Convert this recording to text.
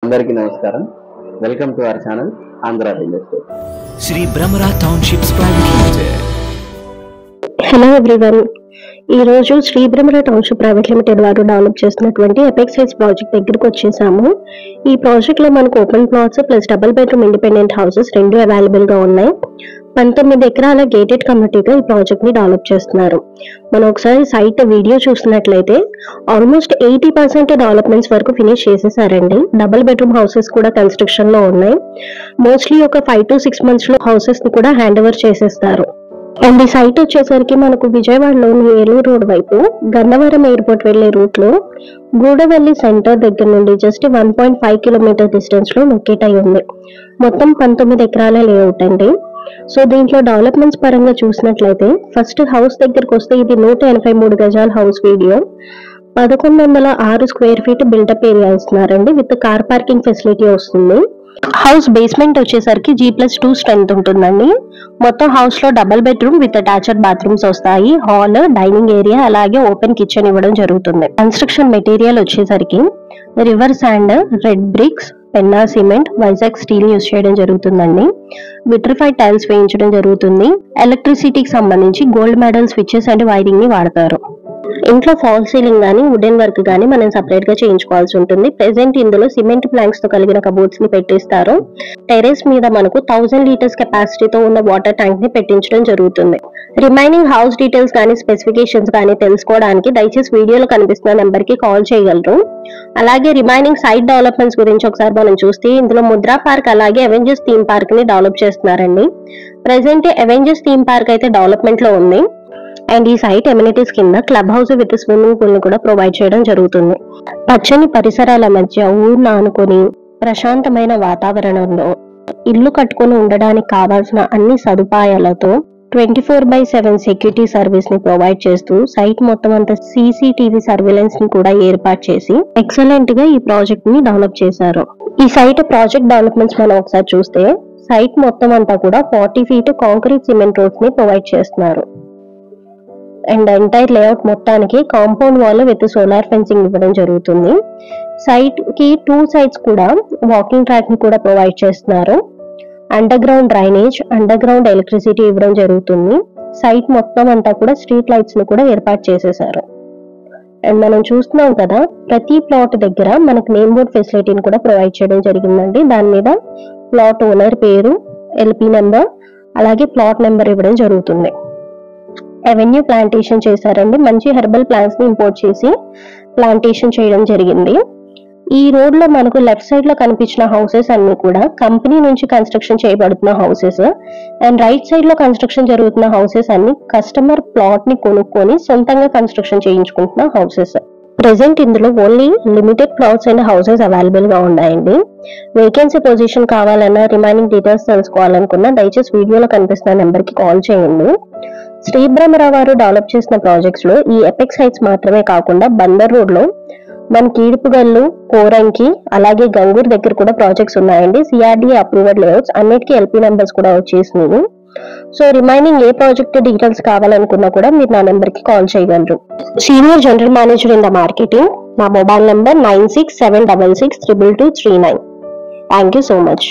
అందరికీ నమస్కారం. Welcome to our channel Andhra real estate. Sri Brahmara townships private limited. Hello everyone, ఈ రోజు Sri Brahmara township private limited వారు డెవలప్ చేస్తున్నటువంటి ఎపెక్స్ హైట్స్ ప్రాజెక్ట్ దగ్గరకు వచ్చేసాము. ఈ ప్రాజెక్ట్ లో మనకు open plots plus double bedroom independent houses రెండు అవైలబుల్ గా ఉన్నాయి. 19 ఎకరాల గేటెడ్ కమ్యూనిటీగా ఈ ప్రాజెక్ట్ ని డెవలప్ చేస్తున్నారు. మనం ఒకసారి సైట్ వీడియో చూస్తున్నట్లయితే ఆల్మోస్ట్ 80% డెవలప్మెంట్స్ వరకు ఫినిష్ చేసేసారండి. డబుల్ బెడ్రూమ్ హౌసెస్ కూడా కన్స్ట్రక్షన్ లో ఉన్నాయి. మోస్ట్లీ ఒక 5 to 6 months లో హౌసెస్ ని కూడా హ్యాండ్ ఓవర్ చేసేస్తారు. అండ్ ఈ సైట్ వచ్చేసరికి మనకు విజయవాడలోని ఏలూరు రోడ్ వైపు గన్నవరం ఎయిర్పోర్ట్ వెళ్లే రూట్ లో గూడవల్లి సెంటర్ దగ్గర నుండి జస్ట్ 1.5 కిలోమీటర్ డిస్టెన్స్ లో లొకేట్ అయి ఉంది. మొత్తం 19 ఎకరాల లేఅవుట్ అండి. సో దీంట్లో డెవలప్మెంట్స్ పరంగా చూసినట్లయితే ఫస్ట్ హౌస్ దగ్గరకు వస్తే ఇది 183 గజాల house video 1106 square feet built up area ఇస్తున్నారండి. విత్ కార్ పార్కింగ్ ఫెసిలిటీ వస్తుంది. హౌస్ బేస్మెంట్ వచ్చేసరికి G+2 స్ట్రెంత్ ఉంటుందండి. మొత్తం హౌస్ లో double bedroom with attached bathrooms వస్తాయి. హాల్, డైనింగ్ ఏరియా అలాగే ఓపెన్ కిచెన్ ఇవ్వడం జరుగుతుంది. కన్స్ట్రక్షన్ మెటీరియల్ వచ్చేసరికి river sand, red bricks, Penna cement, Vizag steel use చేయడం జరుగుతుందండి. విట్రిఫైడ్ టైల్స్ వేయించడం జరుగుతుంది. ఎలక్ట్రిసిటీకి సంబంధించి gold medal switches and wiring ని వాడతారు. ఇంట్లో ఫాల్ సీలింగ్ గానీ వుడెన్ వర్క్ గానీ మనం సపరేట్ గా చేయించుకోవాల్సి ఉంటుంది. ప్రెసెంట్ ఇందులో సిమెంట్ ప్లాంక్స్ తో కలిగిన కబోర్డ్స్ ని పెట్టిస్తారు. టెరెస్ మీద మనకు 1000 లీటర్స్ కెపాసిటీతో ఉన్న వాటర్ ట్యాంక్ ని పెట్టించడం జరుగుతుంది. రిమైనింగ్ హౌస్ డీటెయిల్స్ కానీ స్పెసిఫికేషన్స్ కానీ తెలుసుకోవడానికి దయచేసి వీడియోలో కనిపిస్తున్న నెంబర్ కి కాల్ చేయగలరు. అలాగే రిమైనింగ్ సైట్ డెవలప్మెంట్స్ గురించి ఒకసారి మనం చూస్తే ఇందులో ముద్రా పార్క్ అలాగే అవెంజర్స్ థీమ్ పార్క్ ని డెవలప్ చేస్తున్నారండి. ప్రెసెంట్ అవెంజర్స్ థీమ్ పార్క్ అయితే డెవలప్మెంట్ లో ఉంది. అండ్ ఈ సైట్ ఎమ్యూనిటీస్ కింద club house with swimming pool ని కూడా ప్రొవైడ్ చేయడం జరుగుతుంది. పచ్చని పరిసరాల మధ్య ఊరును ఆనుకొని ప్రశాంతమైన వాతావరణంలో ఇల్లు కట్టుకొని ఉండడానికి కావాల్సిన అన్ని సదుపాయాలతో 24/7 సెక్యూరిటీ సర్వీస్ ని ప్రొవైడ్ చేస్తూ సైట్ మొత్తం అంతా CCTV సర్వేలెన్స్ ని కూడా ఏర్పాటు చేసి ఎక్సలెంట్ గా ఈ ప్రాజెక్ట్ ని డెవలప్ చేశారు. ఈ సైట్ ప్రాజెక్ట్ డెవలప్మెంట్స్ మనం ఒకసారి చూస్తే సైట్ మొత్తం అంతా కూడా 40 feet కాంక్రీట్ సిమెంట్ రోడ్స్ ని ప్రొవైడ్ చేస్తున్నారు. అండ్ ఎంటైర్ లేఅవుట్ మొత్తానికి compound wall with solar fencing ఇవ్వడం జరుగుతుంది. సైట్ కి 2 sides కూడా వాకింగ్ ట్రాక్ ని కూడా ప్రొవైడ్ చేస్తున్నారు. Under ground drainage, under ground electricity ఇవ్వడం జరుగుతుంది. సైట్ మొత్తం అంతా కూడా స్ట్రీట్ లైట్స్ ని కూడా ఏర్పాటు చేసేసారు. అండ్ మనం చూస్తున్నాం కదా, ప్రతి ప్లాట్ దగ్గర మనకు నేమ్ బోర్డ్ ఫెసిలిటీని కూడా ప్రొవైడ్ చేయడం జరిగిందండి. దాని మీద ప్లాట్ ఓనర్ పేరు, LP నెంబర్ అలాగే ప్లాట్ నెంబర్ ఇవ్వడం జరుగుతుంది. అవెన్యూ ప్లాంటేషన్ చేశారండి. మంచి హెర్బల్ ప్లాంట్స్ ని ఇంపోర్ట్ చేసి ప్లాంటేషన్ చేయడం జరిగింది. ఈ రోడ్ లో మనకు లెఫ్ట్ సైడ్ లో కనిపించిన హౌసెస్ అన్ని కూడా కంపెనీ నుంచి కన్స్ట్రక్షన్ చేయబడుతున్న హౌసెస్. అండ్ రైట్ సైడ్ లో కన్స్ట్రక్షన్ జరుగుతున్న హౌసెస్ అన్ని కస్టమర్ ప్లాట్ ని కొనుక్కొని సొంతంగా కన్స్ట్రక్షన్ చేయించుకుంటున్న హౌసెస్. ప్రెసెంట్ ఇందులో only limited plots and houses available గా ఉన్నాయండి. వేకెన్సీ పొజిషన్ కావాలన్నా రిమైనింగ్ డీటెయిల్స్ తెలుసుకోవాలనుకున్నా దయచేసి వీడియోలో కనిపిస్తున్న నెంబర్ కి కాల్ చేయండి. శ్రీ బ్రహ్మరా వారు డెవలప్ చేసిన ప్రాజెక్ట్స్ లో ఈ ఎపెక్స్ హైట్స్ మాత్రమే కాకుండా బందర్ రోడ్ లో మన కీడుపుగల్లు, కోరంకి అలాగే గంగూర్ దగ్గర కూడా ప్రాజెక్ట్స్ ఉన్నాయండి. CRDA అప్రూవ్డ్ లేఅవుట్స్, అన్నిటికీ LP నెంబర్స్ కూడా వచ్చేసినాయి. సో రిమైనింగ్ ఏ ప్రాజెక్ట్ డీటెయిల్స్ కావాలనుకున్నా కూడా మీరు నా నెంబర్ కి కాల్ చేయగలరు. Senior general manager in the marketing. నా mobile number 9676662239. Thank you so much.